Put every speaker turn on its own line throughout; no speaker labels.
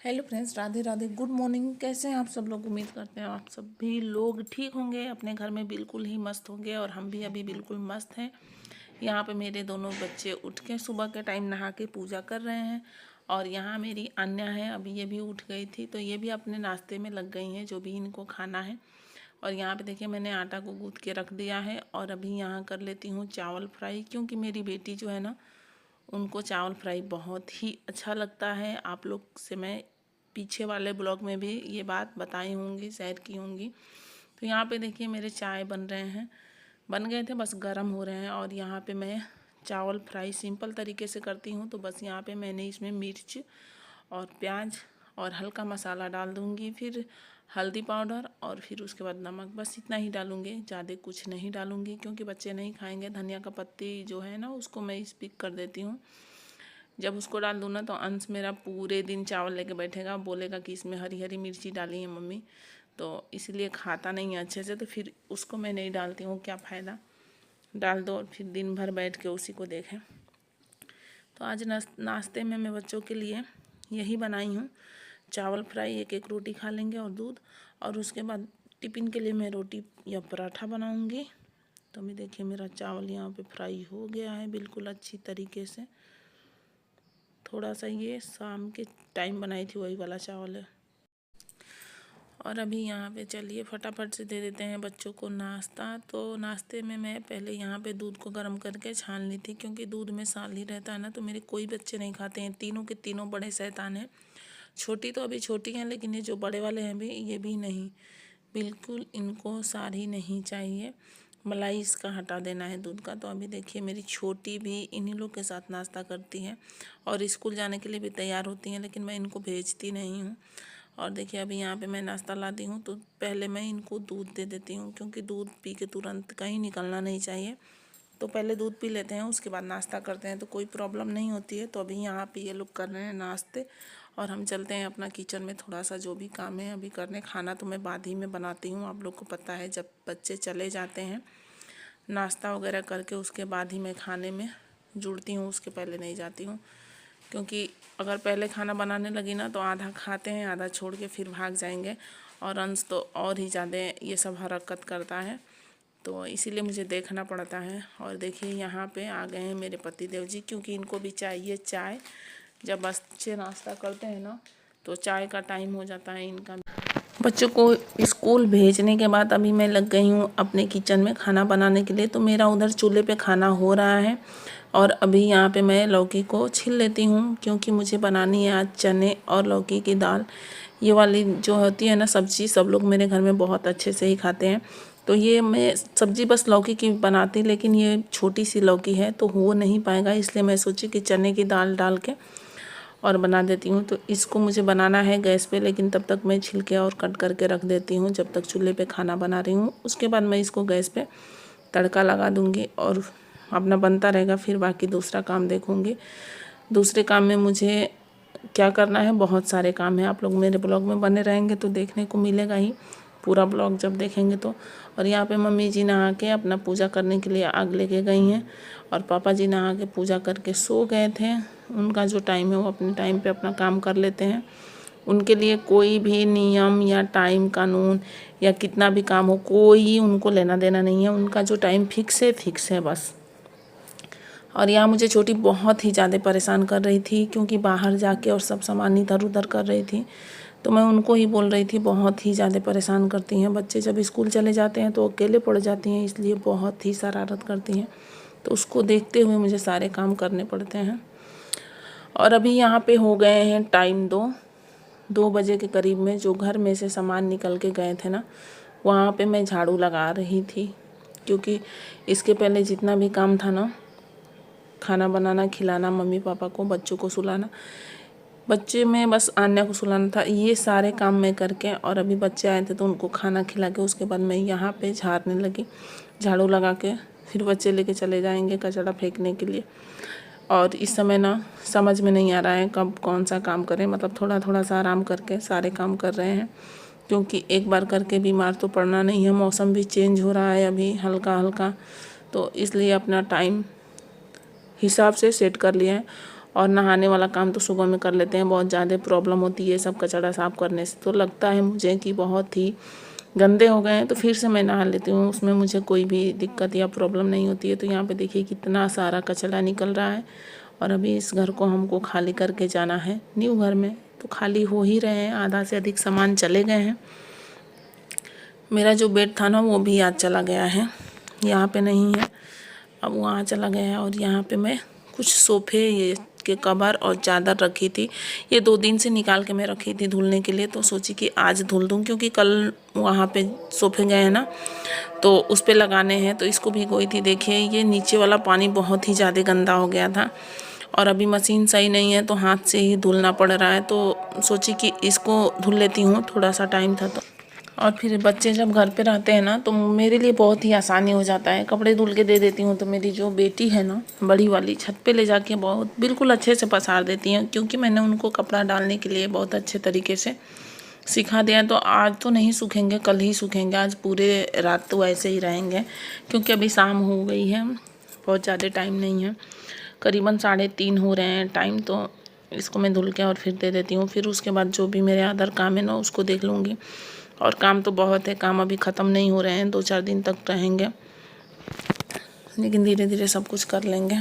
Hello friends, Radhe Radhe, good morning. कैसे हैं आप सब लोग? उम्मीद करते हैं आप सब भी लोग ठीक होंगे, अपने घर में बिल्कुल ही मस्त होंगे। और हम भी अभी बिल्कुल मस्त हैं। यहाँ पे मेरे दोनों बच्चे उठ के सुबह के टाइम नहा के पूजा कर रहे हैं। और यहाँ मेरी अन्या है, अभी ये भी उठ गई थी, तो ये भी अपने नाश्ते में लग गई हैं जो भी इनको खाना है। और यहाँ पे देखिए मैंने आटा को गूँथ के रख दिया है। और अभी यहाँ कर लेती हूँ चावल फ्राई, क्योंकि मेरी बेटी जो है ना, उनको चावल फ्राई बहुत ही अच्छा लगता है। आप लोग से मैं पीछे वाले ब्लॉग में भी ये बात बताई होंगी, शेयर की होंगी। तो यहाँ पे देखिए मेरे चाय बन रहे हैं, बन गए थे, बस गर्म हो रहे हैं। और यहाँ पे मैं चावल फ्राई सिंपल तरीके से करती हूँ। तो बस यहाँ पे मैंने इसमें मिर्च और प्याज और हल्का मसाला डाल दूँगी, फिर हल्दी पाउडर और फिर उसके बाद नमक, बस इतना ही डालूँगी, ज़्यादा कुछ नहीं डालूँगी क्योंकि बच्चे नहीं खाएंगे। धनिया का पत्ती जो है ना, उसको मैं स्पिक कर देती हूँ। जब उसको डाल दूँ ना तो अंश मेरा पूरे दिन चावल लेके बैठेगा, बोलेगा कि इसमें हरी हरी मिर्ची डाली है मम्मी, तो इसलिए खाता नहीं है अच्छे से। तो फिर उसको मैं नहीं डालती हूँ, क्या फ़ायदा, डाल दो और फिर दिन भर बैठ के उसी को देखें। तो आज नाश्ते में मैं बच्चों के लिए यही बनाई हूँ, चावल फ्राई। एक एक रोटी खा लेंगे और दूध। और उसके बाद टिफ़िन के लिए मैं रोटी या पराठा बनाऊँगी। तो मैं देखिए मेरा चावल यहाँ पे फ्राई हो गया है बिल्कुल अच्छी तरीके से। थोड़ा सा ये शाम के टाइम बनाई थी वही वाला चावल है। और अभी यहाँ पे चलिए फटाफट से दे देते हैं बच्चों को नाश्ता। तो नाश्ते में मैं पहले यहाँ पे दूध को गर्म करके छान ली थी, क्योंकि दूध में साल ही रहता है ना, तो मेरे कोई बच्चे नहीं खाते हैं। तीनों के तीनों बड़े शैतान हैं। छोटी तो अभी छोटी हैं, लेकिन ये जो बड़े वाले हैं भी, ये भी नहीं, बिल्कुल इनको सार ही नहीं चाहिए। मलाई इसका हटा देना है दूध का। तो अभी देखिए मेरी छोटी भी इन्हीं लोग के साथ नाश्ता करती है और स्कूल जाने के लिए भी तैयार होती हैं, लेकिन मैं इनको भेजती नहीं हूँ। और देखिए अभी यहाँ पे मैं नाश्ता लाती हूँ तो पहले मैं इनको दूध दे देती हूँ, क्योंकि दूध पी के तुरंत कहीं निकलना नहीं चाहिए। तो पहले दूध पी लेते हैं, उसके बाद नाश्ता करते हैं, तो कोई प्रॉब्लम नहीं होती है। तो अभी यहाँ पे ये लोग कर रहे हैं नाश्ते और हम चलते हैं अपना किचन में, थोड़ा सा जो भी काम है अभी करने। खाना तो मैं बाद ही में बनाती हूँ, आप लोग को पता है, जब बच्चे चले जाते हैं नाश्ता वगैरह करके उसके बाद ही मैं खाने में जुड़ती हूँ, उसके पहले नहीं जाती हूँ। क्योंकि अगर पहले खाना बनाने लगी ना तो आधा खाते हैं, आधा छोड़ के फिर भाग जाएंगे। और अंश तो और ही ज़्यादा ये सब हरकत करता है, तो इसीलिए मुझे देखना पड़ता है। और देखिए यहाँ पे आ गए हैं मेरे पतिदेव जी, क्योंकि इनको भी चाहिए चाय। जब बच्चे नाश्ता करते हैं ना तो चाय का टाइम हो जाता है इनका। बच्चों को स्कूल भेजने के बाद अभी मैं लग गई हूँ अपने किचन में खाना बनाने के लिए। तो मेरा उधर चूल्हे पे खाना हो रहा है और अभी यहाँ पे मैं लौकी को छील लेती हूँ, क्योंकि मुझे बनानी है आज चने और लौकी की दाल। ये वाली जो होती है ना सब्ज़ी, सब लोग मेरे घर में बहुत अच्छे से ही खाते हैं। तो ये मैं सब्ज़ी बस लौकी की बनाती, लेकिन ये छोटी सी लौकी है तो हो नहीं पाएगा, इसलिए मैं सोची कि चने की दाल डाल के और बना देती हूँ। तो इसको मुझे बनाना है गैस पे, लेकिन तब तक मैं छिलके और कट करके रख देती हूँ जब तक चूल्हे पे खाना बना रही हूँ। उसके बाद मैं इसको गैस पे तड़का लगा दूँगी और अपना बनता रहेगा, फिर बाकी दूसरा काम देखूँगी। दूसरे काम में मुझे क्या करना है, बहुत सारे काम हैं। आप लोग मेरे ब्लॉग में बने रहेंगे तो देखने को मिलेगा ही पूरा ब्लॉग जब देखेंगे तो। और यहाँ पे मम्मी जी नहा के अपना पूजा करने के लिए आग लेके गई हैं और पापा जी नहा के पूजा करके सो गए थे। उनका जो टाइम है वो अपने टाइम पे अपना काम कर लेते हैं। उनके लिए कोई भी नियम या टाइम कानून या कितना भी काम हो, कोई उनको लेना देना नहीं है। उनका जो टाइम फिक्स है बस। और यहाँ मुझे छोटी बहुत ही ज़्यादा परेशान कर रही थी, क्योंकि बाहर जाके और सब सामान इधर उधर कर रही थी। तो मैं उनको ही बोल रही थी, बहुत ही ज़्यादा परेशान करती हैं। बच्चे जब स्कूल चले जाते हैं तो अकेले पड़ जाती हैं, इसलिए बहुत ही शरारत करती हैं। तो उसको देखते हुए मुझे सारे काम करने पड़ते हैं। और अभी यहाँ पे हो गए हैं टाइम 2 बजे के करीब में। जो घर में से सामान निकल के गए थे ना, वहाँ पे मैं झाड़ू लगा रही थी, क्योंकि इसके पहले जितना भी काम था ना, खाना बनाना, खिलाना मम्मी पापा को, बच्चों को सुलाना, बच्चे में बस आन्या को सुलाना था, ये सारे काम मैं करके, और अभी बच्चे आए थे तो उनको खाना खिला के उसके बाद मैं यहाँ पे झाड़ने लगी, झाड़ू लगा के। फिर बच्चे लेके चले जाएंगे कचरा फेंकने के लिए। और इस समय ना समझ में नहीं आ रहा है कब कौन सा काम करें, मतलब थोड़ा थोड़ा सा आराम करके सारे काम कर रहे हैं, क्योंकि एक बार करके बीमार तो पड़ना नहीं है। मौसम भी चेंज हो रहा है अभी हल्का हल्का, तो इसलिए अपना टाइम हिसाब से सेट कर लिए हैं। और नहाने वाला काम तो सुबह में कर लेते हैं। बहुत ज़्यादा प्रॉब्लम होती है सब कचरा साफ़ करने से, तो लगता है मुझे कि बहुत ही गंदे हो गए हैं, तो फिर से मैं नहा लेती हूँ। उसमें मुझे कोई भी दिक्कत या प्रॉब्लम नहीं होती है। तो यहाँ पे देखिए कितना सारा कचरा निकल रहा है। और अभी इस घर को हमको खाली करके जाना है। न्यू घर में तो खाली हो ही रहे हैं, आधा से अधिक सामान चले गए हैं। मेरा जो बेड था ना वो भी आज चला गया है, यहाँ पे नहीं है, अब वहाँ चला गया है। और यहाँ पे मैं कुछ सोफ़े ये के कवर और चादर रखी थी, ये 2 दिन से निकाल के मैं रखी थी धुलने के लिए। तो सोची कि आज धुल दूँ, क्योंकि कल वहाँ पे सोफ़े गए हैं ना तो उस पे लगाने हैं, तो इसको भिगोई थी। देखिए ये नीचे वाला पानी बहुत ही ज़्यादा गंदा हो गया था, और अभी मशीन सही नहीं है तो हाथ से ही धुलना पड़ रहा है। तो सोची कि इसको धुल लेती हूँ, थोड़ा सा टाइम था तो। और फिर बच्चे जब घर पे रहते हैं ना तो मेरे लिए बहुत ही आसानी हो जाता है, कपड़े धुल के दे देती हूँ। तो मेरी जो बेटी है ना बड़ी वाली, छत पे ले जाके बहुत बिल्कुल अच्छे से पसार देती हैं, क्योंकि मैंने उनको कपड़ा डालने के लिए बहुत अच्छे तरीके से सिखा दिया। तो आज तो नहीं सूखेंगे, कल ही सूखेंगे, आज पूरे रात तो ऐसे ही रहेंगे, क्योंकि अभी शाम हो गई है, बहुत ज़्यादा टाइम नहीं है, करीबन 3:30 हो रहे हैं टाइम। तो इसको मैं धुल के और फिर दे देती हूँ। फिर उसके बाद जो भी मेरे अदर काम है ना उसको देख लूँगी। और काम तो बहुत है, काम अभी ख़त्म नहीं हो रहे हैं, 2-4 दिन तक रहेंगे, लेकिन धीरे धीरे सब कुछ कर लेंगे।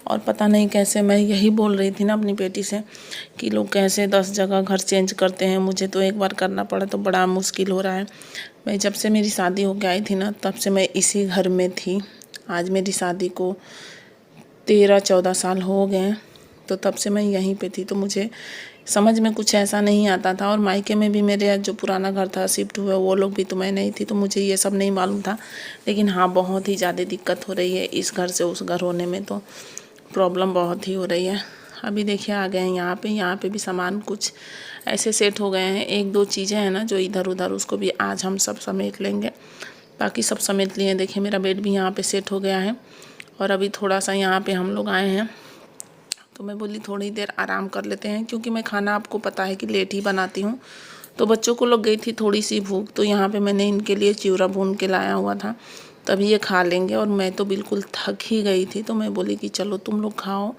और पता नहीं कैसे, मैं यही बोल रही थी ना अपनी बेटी से कि लोग कैसे 10 जगह घर चेंज करते हैं, मुझे तो एक बार करना पड़ा तो बड़ा मुश्किल हो रहा है। मैं जब से मेरी शादी हो के आई थी ना तब से मैं इसी घर में थी। आज मेरी शादी को 13-14 साल हो गए हैं, तो तब से मैं यहीं पे थी। तो मुझे समझ में कुछ ऐसा नहीं आता था। और मायके में भी मेरे जो पुराना घर था शिफ्ट हुआ, वो लोग भी तो मैं नहीं थी, तो मुझे ये सब नहीं मालूम था। लेकिन हाँ बहुत ही ज़्यादा दिक्कत हो रही है इस घर से उस घर होने में, तो प्रॉब्लम बहुत ही हो रही है। अभी देखिए आ गए हैं यहाँ पे भी सामान कुछ ऐसे सेट हो गए हैं। 1-2 चीज़ें हैं ना जो इधर उधर, उसको भी आज हम सब समेट लेंगे, बाकी सब समेट लिए। देखिए मेरा बेड भी यहाँ पे सेट हो गया है। और अभी थोड़ा सा यहाँ पे हम लोग आए हैं, तो मैं बोली थोड़ी देर आराम कर लेते हैं, क्योंकि मैं खाना आपको पता है कि लेट ही बनाती हूँ। तो बच्चों को लग गई थी थोड़ी सी भूख, तो यहाँ पे मैंने इनके लिए चिवड़ा भून के लाया हुआ था, तभी ये खा लेंगे। और मैं तो बिल्कुल थक ही गई थी, तो मैं बोली कि चलो तुम लोग खाओ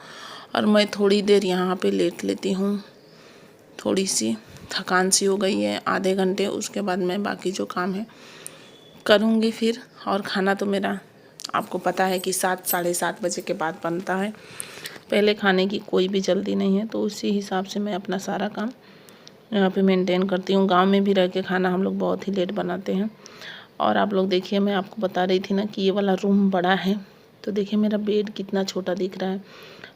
और मैं थोड़ी देर यहाँ पे लेट लेती हूँ। थोड़ी सी थकान सी हो गई है, आधे घंटे, उसके बाद मैं बाकी जो काम है करूँगी फिर। और खाना तो मेरा आपको पता है कि 7-7:30 बजे के बाद बनता है, पहले खाने की कोई भी जल्दी नहीं है। तो उसी हिसाब से मैं अपना सारा काम यहाँ पे मेंटेन करती हूँ। गांव में भी रह के खाना हम लोग बहुत ही लेट बनाते हैं। और आप लोग देखिए, मैं आपको बता रही थी ना कि ये वाला रूम बड़ा है, तो देखिए मेरा बेड कितना छोटा दिख रहा है।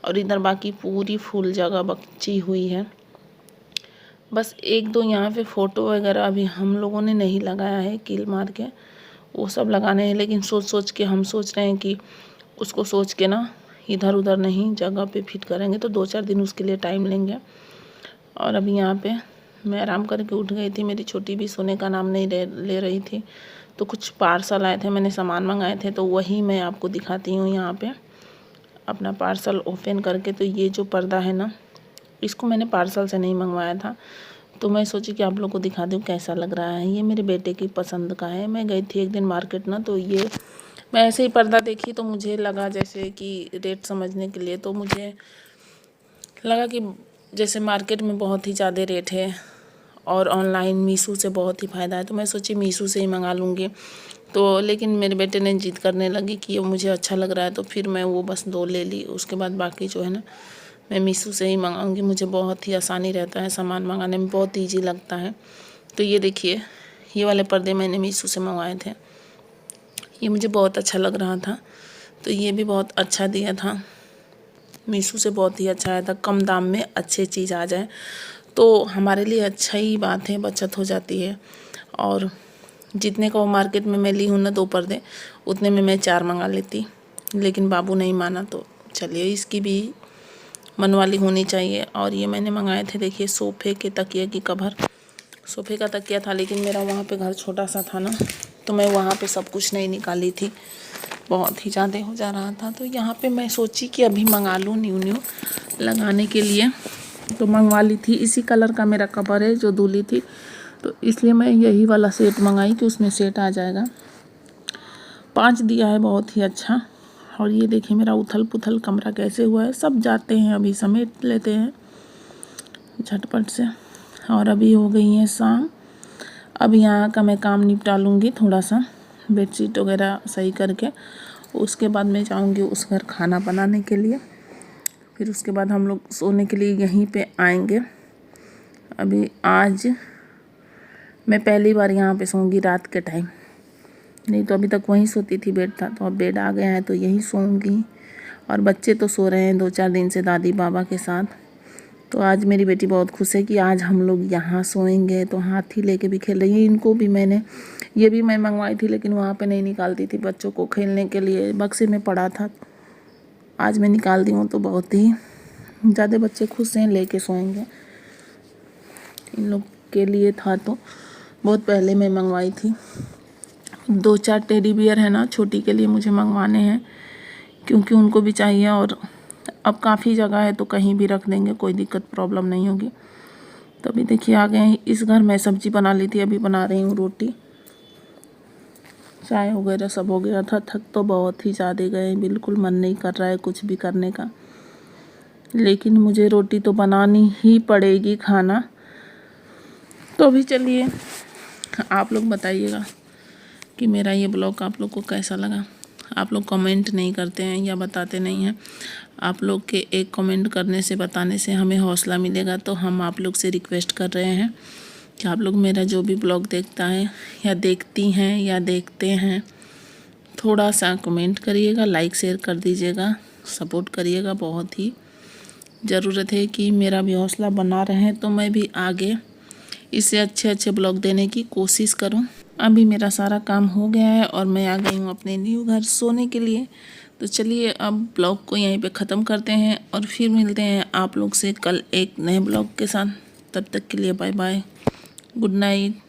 और इधर बाकी पूरी फुल जगह बची हुई है। बस 1-2 यहाँ पे फ़ोटो वगैरह अभी हम लोगों ने नहीं लगाया है, कील मार के, वो सब लगाने हैं। लेकिन सोच के हम सोच रहे हैं कि उसको सोच के ना इधर उधर नहीं, जगह पे फिट करेंगे, तो 2-4 दिन उसके लिए टाइम लेंगे। और अभी यहाँ पे मैं आराम करके उठ गई थी, मेरी छोटी भी सोने का नाम नहीं ले रही थी। तो कुछ पार्सल आए थे, मैंने सामान मंगाए थे, तो वही मैं आपको दिखाती हूँ यहाँ पे अपना पार्सल ओपन करके। तो ये जो पर्दा है ना, इसको मैंने पार्सल से नहीं मंगवाया था, तो मैं सोची कि आप लोग को दिखा दूँ कैसा लग रहा है। ये मेरे बेटे की पसंद का है। मैं गई थी एक दिन मार्केट ना, तो ये मैं ऐसे ही पर्दा देखी, तो मुझे लगा जैसे कि रेट समझने के लिए, तो मुझे लगा कि जैसे मार्केट में बहुत ही ज़्यादा रेट है और ऑनलाइन मीशो से बहुत ही फ़ायदा है, तो मैं सोची मीशो से ही मंगा लूँगी। तो लेकिन मेरे बेटे ने जिद करने लगी कि ये मुझे अच्छा लग रहा है, तो फिर मैं वो बस 2 ले ली। उसके बाद बाकी जो है ना मैं मीशो से ही मंगाऊँगी। मुझे बहुत ही आसानी रहता है, सामान मंगाने में बहुत ईजी लगता है। तो ये देखिए, ये वाले पर्दे मैंने मीशो से मंगवाए थे, ये मुझे बहुत अच्छा लग रहा था, तो ये भी बहुत अच्छा दिया था। मीशो से बहुत ही अच्छा आया था, कम दाम में अच्छी चीज़ आ जाए तो हमारे लिए अच्छा ही बात है, बचत हो जाती है। और जितने का वो मार्केट में मैं ली हूँ ना 2 पर्दे, उतने में मैं 4 मंगा लेती, लेकिन बाबू नहीं माना, तो चलिए इसकी भी मनवाली होनी चाहिए। और ये मैंने मंगाए थे, देखिए सोफ़े के तकिए की कवर, सोफ़े का तकिया था, लेकिन मेरा वहाँ पे घर छोटा सा था ना, तो मैं वहाँ पे सब कुछ नहीं निकाली थी, बहुत ही ज़्यादा हो जा रहा था। तो यहाँ पे मैं सोची कि अभी मंगा लूँ न्यू लगाने के लिए, तो मंगवा ली थी। इसी कलर का मेरा कवर है जो धुली थी, तो इसलिए मैं यही वाला सेट मंगाई कि उसमें सेट आ जाएगा। 5 दिया है, बहुत ही अच्छा। और ये देखिए मेरा उथल पुथल कमरा कैसे हुआ है। सब जाते हैं, अभी समेट लेते हैं झटपट से। और अभी हो गई है शाम। अब यहाँ का मैं काम निपटा लूँगी, थोड़ा सा बेडशीट वगैरह सही करके। उसके बाद मैं जाऊँगी उस घर खाना बनाने के लिए। फिर उसके बाद हम लोग सोने के लिए यहीं पे आएंगे। अभी आज मैं पहली बार यहाँ पे सोऊंगी रात के टाइम, नहीं तो अभी तक वहीं सोती थी, बेड था। तो अब बेड आ गया है तो यहीं सोऊंगी। और बच्चे तो सो रहे हैं 2-4 दिन से दादी बाबा के साथ। तो आज मेरी बेटी बहुत खुश है कि आज हम लोग यहाँ सोएंगे। तो हाथी लेके भी खेल रही है। इनको भी ये भी मैं मंगवाई थी, लेकिन वहाँ पे नहीं निकालती थी बच्चों को खेलने के लिए, बक्से में पड़ा था। आज मैं निकाल दी हूँ तो बहुत ही ज़्यादा बच्चे खुश हैं, लेके सोएंगे। इन लोग के लिए था तो बहुत पहले मैं मंगवाई थी। 2-4 टेडी बियर है ना, छोटी के लिए मुझे मंगवाने हैं, क्योंकि उनको भी चाहिए। और अब काफ़ी जगह है तो कहीं भी रख देंगे, कोई दिक्कत प्रॉब्लम नहीं होगी। तो अभी देखिए आ गए हैं इस घर में। सब्जी बना ली थी, अभी बना रही हूँ रोटी। चाय वगैरह सब हो गया था। थक तो बहुत ही ज़्यादा गए, बिल्कुल मन नहीं कर रहा है कुछ भी करने का, लेकिन मुझे रोटी तो बनानी ही पड़ेगी, खाना। तो अभी चलिए आप लोग बताइएगा कि मेरा ये ब्लॉग आप लोग को कैसा लगा। आप लोग कमेंट नहीं करते हैं या बताते नहीं हैं। आप लोग के एक कमेंट करने से, बताने से हमें हौसला मिलेगा। तो हम आप लोग से रिक्वेस्ट कर रहे हैं कि आप लोग मेरा जो भी ब्लॉग देखता है या देखती हैं या देखते हैं, थोड़ा सा कमेंट करिएगा, लाइक शेयर कर दीजिएगा, सपोर्ट करिएगा। बहुत ही ज़रूरत है कि मेरा भी हौसला बना रहे, तो मैं भी आगे इससे अच्छे ब्लॉग देने की कोशिश करूं। अभी मेरा सारा काम हो गया है और मैं आ गई हूं अपने न्यू घर सोने के लिए। तो चलिए अब ब्लॉग को यहीं पे ख़त्म करते हैं और फिर मिलते हैं आप लोग से कल एक नए ब्लॉग के साथ। तब तक के लिए बाय बाय, गुड नाइट।